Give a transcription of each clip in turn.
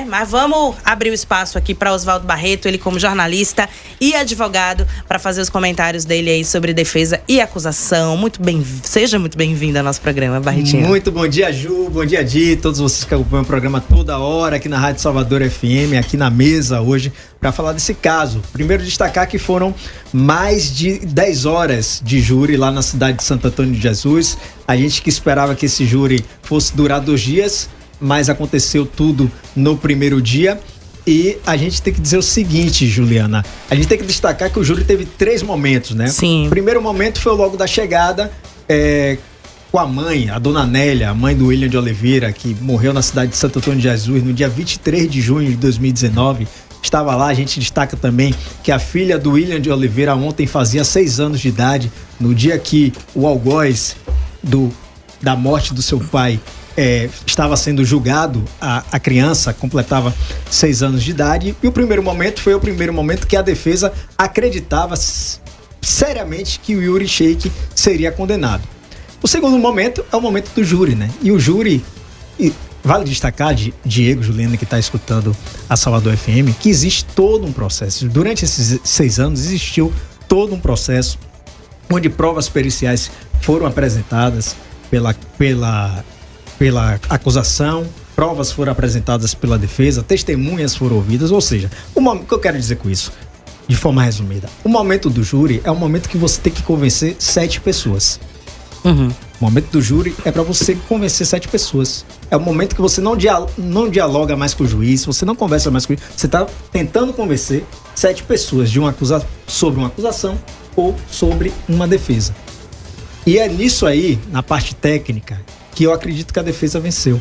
Mas vamos abrir o espaço aqui para Oswaldo Barreto, ele como jornalista e advogado, para fazer os comentários dele aí sobre defesa e acusação. Seja muito bem-vindo ao nosso programa, Barretinho. Muito bom dia, Ju, bom dia, Di, todos vocês que acompanham o programa toda hora aqui na Rádio Salvador FM, aqui na mesa hoje, para falar desse caso. Primeiro destacar que foram mais de 10 horas de júri lá na cidade de Santo Antônio de Jesus. A gente que esperava que esse júri fosse durar 2 dias, mas aconteceu tudo no primeiro dia. E a gente tem que dizer o seguinte, Juliana, a gente tem que destacar que o júri teve 3 momentos, né? Sim. O primeiro momento foi logo da chegada, com a mãe, a dona Nélia, a mãe do William de Oliveira, que morreu na cidade de Santo Antônio de Jesus no dia 23 de junho de 2019. Estava lá. A gente destaca também que a filha do William de Oliveira ontem fazia 6 anos de idade, no dia que o algoz da morte do seu pai estava sendo julgado. A criança completava 6 anos de idade. E o primeiro momento foi o primeiro momento que a defesa acreditava seriamente que o Yuri Sheik seria condenado. O segundo momento é o momento do júri, né? E o júri, vale destacar, Diego, Juliana, que está escutando a Salvador FM, que existe todo um processo. Durante esses 6 anos existiu todo um processo onde provas periciais foram apresentadas pela acusação, provas foram apresentadas pela defesa, testemunhas foram ouvidas. Ou seja, o que eu quero dizer com isso, de forma resumida, o momento do júri é o momento que você tem que convencer 7 pessoas. Uhum. O momento do júri é para você convencer 7 pessoas. É o momento que você não dialoga mais com o juiz, você não conversa mais com o juiz, você está tentando convencer 7 pessoas sobre uma acusação ou sobre uma defesa. E é nisso aí, na parte técnica, que eu acredito que a defesa venceu.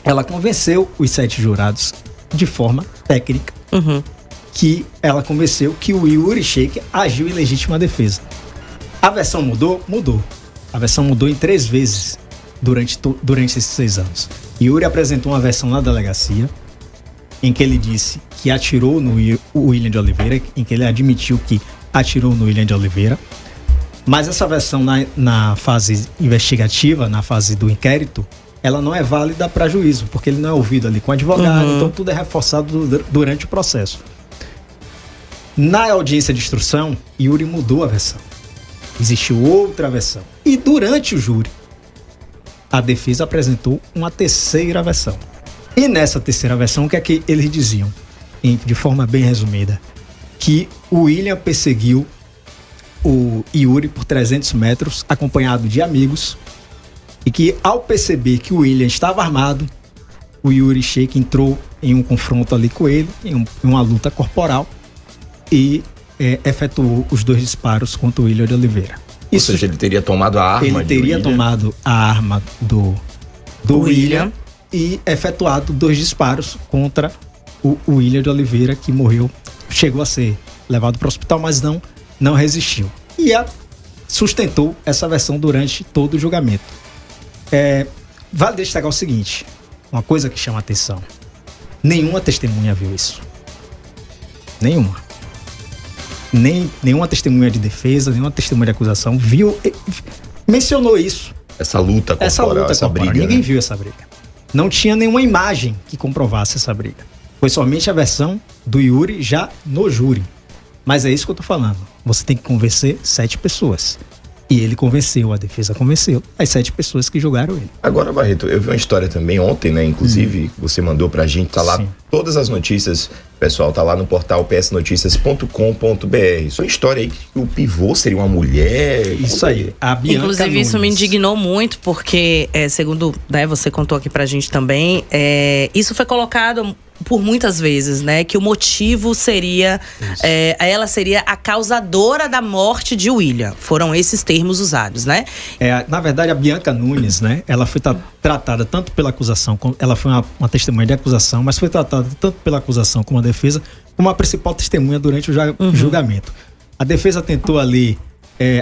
Ela convenceu os 7 jurados de forma técnica, que ela convenceu que o Yuri Sheik agiu em legítima defesa. A versão mudou? Mudou. A versão mudou em 3 vezes durante esses 6 anos. Yuri apresentou uma versão na delegacia, em que ele disse que atirou no William de Oliveira, em que ele admitiu que atirou no William de Oliveira. Mas essa versão na fase investigativa, na fase do inquérito, ela não é válida para juízo, porque ele não é ouvido ali com advogado, então tudo é reforçado durante o processo. Na audiência de instrução, Yuri mudou a versão. Existiu outra versão. E durante o júri, a defesa apresentou uma terceira versão. E nessa terceira versão, o que é que eles diziam? De forma bem resumida, que o William perseguiu o Yuri por 300 metros, acompanhado de amigos, e que ao perceber que o William estava armado, o Yuri Sheik entrou em um confronto ali com ele, em uma luta corporal, e efetuou os 2 disparos contra o William de Oliveira. Ou seja, ele teria tomado a arma tomado a arma do William e efetuado 2 disparos contra o William de Oliveira, que morreu, chegou a ser levado para o hospital, mas não resistiu. E sustentou essa versão durante todo o julgamento. Vale destacar o seguinte, uma coisa que chama a atenção: nenhuma testemunha viu isso. Nenhuma testemunha de defesa, nenhuma testemunha de acusação mencionou isso. Essa luta corporal, essa briga. Ninguém viu essa briga. Não tinha nenhuma imagem que comprovasse essa briga. Foi somente a versão do Yuri já no júri. Mas é isso que eu tô falando. Você tem que convencer 7 pessoas. E ele convenceu, a defesa convenceu as 7 pessoas que julgaram ele. Agora, Barreto, eu vi uma história também ontem, né? Inclusive, você mandou pra gente, tá lá. Sim. Todas as notícias, pessoal, tá lá no portal psnoticias.com.br. Isso é uma história aí que o pivô seria uma mulher. Isso aí, a Bianca Inclusive, Nunes. isso me indignou muito, porque, segundo você contou aqui pra gente também, isso foi colocado por muitas vezes, né? Que o motivo seria, ela seria a causadora da morte de William. Foram esses termos usados, né? Na verdade, a Bianca Nunes, né? Ela foi tratada tanto pela acusação, ela foi uma testemunha de acusação, mas foi tratada tanto pela acusação como a defesa, como a principal testemunha durante o julgamento. A defesa tentou ali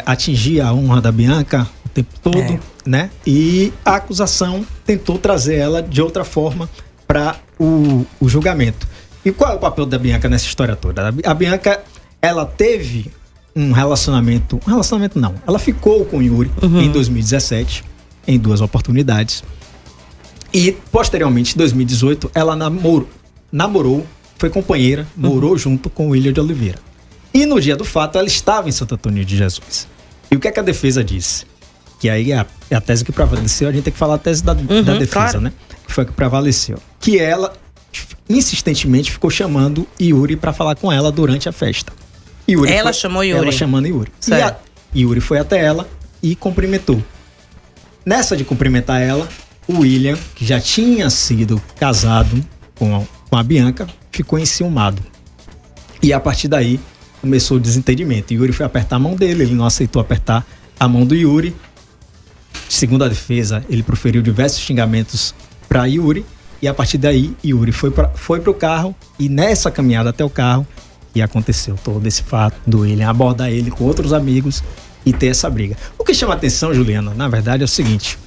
atingir a honra da Bianca o tempo todo, né? E a acusação tentou trazer ela de outra forma para o julgamento. E qual é o papel da Bianca nessa história toda? A Bianca, ela teve um relacionamento não, ela ficou com o Yuri em 2017, em 2 oportunidades. E, posteriormente, em 2018, ela namorou, foi companheira, morou junto com o William de Oliveira. E no dia do fato, ela estava em Santo Antônio de Jesus. E o que é que a defesa disse? Que aí é a tese que prevaleceu, a gente tem que falar a tese da defesa, claro. né? Que foi a que prevaleceu. Que ela, insistentemente, ficou chamando Yuri para falar com ela durante a festa. Chamou Yuri? Ela chamando Yuri. E Yuri foi até ela e cumprimentou. Nessa de cumprimentar ela, o William, que já tinha sido casado com a Bianca, ficou enciumado. E a partir daí, começou o desentendimento. Yuri foi apertar a mão dele, ele não aceitou apertar a mão do Yuri. Segundo a defesa, ele proferiu diversos xingamentos para Yuri. E a partir daí, Yuri foi pro carro. E nessa caminhada até o carro, e aconteceu todo esse fato do William abordar ele com outros amigos e ter essa briga. O que chama a atenção, Juliana, na verdade é o seguinte.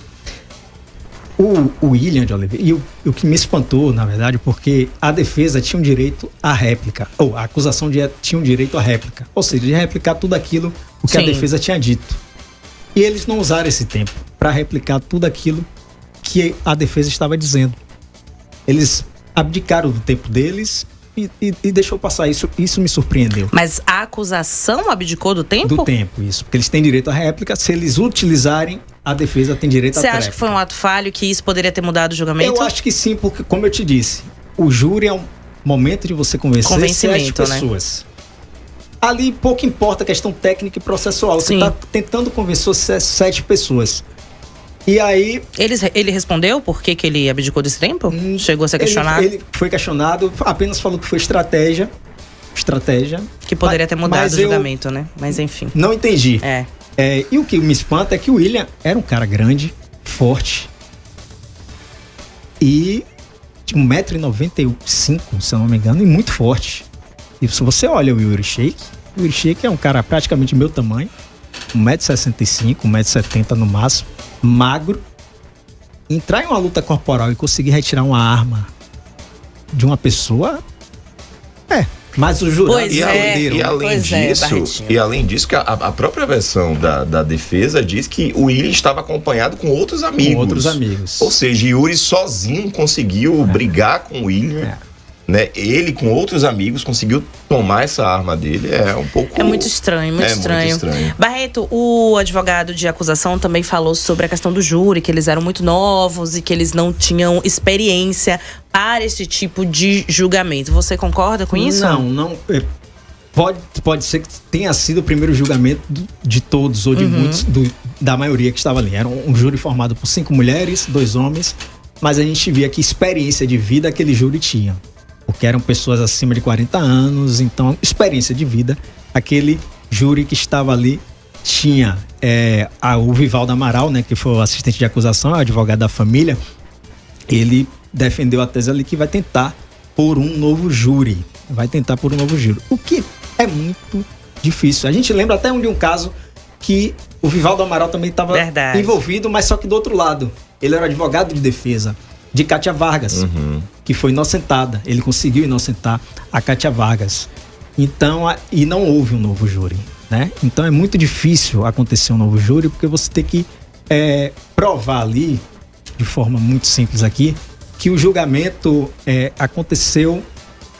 O William de Oliveira, e o que me espantou, na verdade, porque a defesa tinha um direito à réplica, ou a acusação tinha um direito à réplica, ou seja, de replicar tudo aquilo o que a defesa tinha dito. E eles não usaram esse tempo para replicar tudo aquilo que a defesa estava dizendo. Eles abdicaram do tempo deles e deixou passar isso. Isso me surpreendeu. Mas a acusação abdicou do tempo? Do tempo, isso. Porque eles têm direito à réplica. Se eles utilizarem, a defesa tem direito à réplica. Você acha que foi um ato falho, que isso poderia ter mudado o julgamento? Eu acho que sim, porque, como eu te disse, o júri é um momento de você convencer 7 pessoas. Né? Ali pouco importa a questão técnica e processual. Você está tentando convencer 7 pessoas. E aí... Ele respondeu por que ele abdicou desse tempo? Chegou a ser questionado? Ele foi questionado, apenas falou que foi estratégia. Que poderia ter mudado o julgamento, né? Mas enfim. Não entendi. E o que me espanta é que o William era um cara grande, forte. E de 1,95m, se eu não me engano, e muito forte. E se você olha o Yuri Sheik é um cara praticamente meu tamanho. 1,65m, 1,70m no máximo. Magro, entrar em uma luta corporal e conseguir retirar uma arma de uma pessoa, mas o jurado e além disso, que a própria versão da defesa diz que o William estava acompanhado com outros amigos. Ou seja, Yuri sozinho conseguiu brigar com o William. Né? Ele com outros amigos conseguiu tomar essa arma dele. É muito estranho, muito estranho. Barreto, o advogado de acusação também falou sobre a questão do júri, que eles eram muito novos e que eles não tinham experiência para esse tipo de julgamento. Você concorda com isso? Não. Pode ser que tenha sido o primeiro julgamento de todos ou de muitos, da maioria que estava ali. Era um júri formado por 5 mulheres, 2 homens, mas a gente via que experiência de vida aquele júri tinha. Porque eram pessoas acima de 40 anos, então, experiência de vida. Aquele júri que estava ali tinha o Vivaldo Amaral, né, que foi o assistente de acusação, o advogado da família. Ele defendeu a tese ali que vai tentar por um novo júri. O que é muito difícil. A gente lembra até de um caso que o Vivaldo Amaral também estava envolvido, mas só que do outro lado. Ele era advogado de defesa de Cátia Vargas, que foi inocentada. Ele conseguiu inocentar a Cátia Vargas. Então, e não houve um novo júri, né? Então é muito difícil acontecer um novo júri, porque você tem que provar ali, de forma muito simples aqui, que o julgamento aconteceu,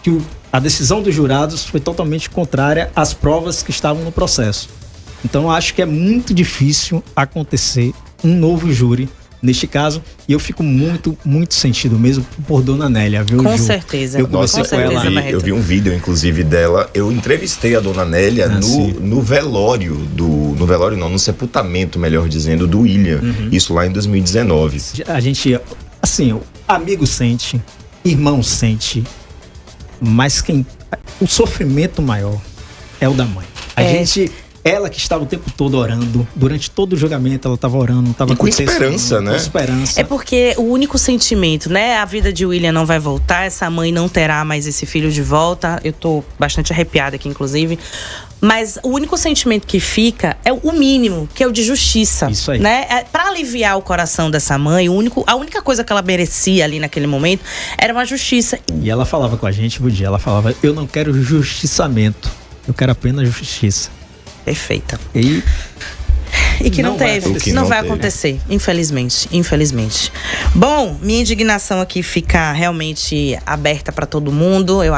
que a decisão dos jurados foi totalmente contrária às provas que estavam no processo. Então eu acho que é muito difícil acontecer um novo júri neste caso, e eu fico muito, muito sentido mesmo por Dona Nélia, viu, Com Ju? certeza. Eu conversei com ela. Eu vi um vídeo, inclusive, dela. Eu entrevistei a Dona Nélia no velório no sepultamento, melhor dizendo, do William. Isso lá em 2019. A gente, assim, amigo sente, irmão sente, mas o sofrimento maior é o da mãe. Ela que estava o tempo todo orando, durante todo o julgamento ela estava orando, estava com esperança, né? Com esperança. É porque o único sentimento, né? A vida de William não vai voltar, essa mãe não terá mais esse filho de volta. Eu tô bastante arrepiada aqui, inclusive. Mas o único sentimento que fica é o mínimo, que é o de justiça. Isso aí. Né? Pra aliviar o coração dessa mãe, a única coisa que ela merecia ali naquele momento era uma justiça. E ela falava com a gente, ela falava, eu não quero justiçamento, eu quero apenas justiça. Perfeita. E e que não Não vai teve. acontecer. Não Não vai teve. acontecer, infelizmente. Bom, minha indignação aqui fica realmente aberta para todo mundo. Eu